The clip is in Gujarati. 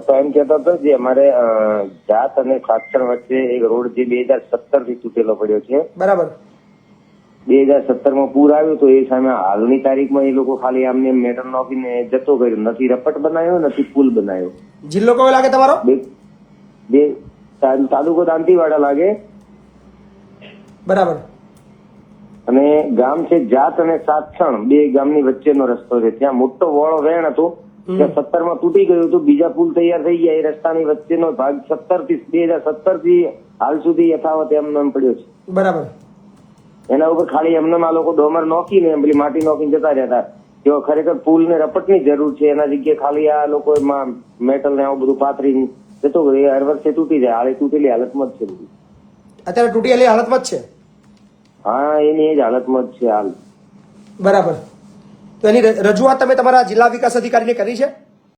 તો એમ કહેતો હતો જે અમારે જાત અને સાક્ષણ વચ્ચે એક રોડ જે 2017 થી તૂટેલો પડ્યો છે. બરાબર. 2017 પૂર આવ્યું તો એ સામે હાલની તારીખમાં એ લોકો ખાલી આમને મેટર નોખીને જતો કર્યો, નથી રપટ બનાવ્યો નથી પુલ બનાવ્યો. જિલ્લો કયો લાગે તમારો? બે તાલુકો દાંતીવાડા લાગે. બરાબર. અને ગામ છે જાત અને સાક્ષણ, બે ગામની વચ્ચેનો રસ્તો છે. ત્યાં મોટો વોળો વેણ હતો, ત્યાં 17 માં તૂટી ગયું હતું. બીજા પુલ તૈયાર થઈ ગયા. એ રસ્તાની વચ્ચેનો ભાગ 2017 થી હાલ સુધી યથાવત એમ પડ્યો છે. બરાબર. એના ઉપર ખાલી એમને આ લોકો ડોમર નોખીને પેલી માટી નોખીને જતા રહ્યા હતા. જો ખરેખર પુલ ને રપટની જરૂર છે, એના જગ્યાએ ખાલી આ લોકો મેટલ ને આવું બધું પાથરી જતો એ હર વર્ષે તૂટી જાય. હાલે તૂટેલી હાલતમાં જ છે બધું. અત્યારે તૂટેલી હાલતમાં જ છે. હા, એની એ જ હાલતમાં જ છે હાલ. બરાબર. તો એની રજૂઆત તમે તમારા જિલ્લા વિકાસ અધિકારીને કરી છે?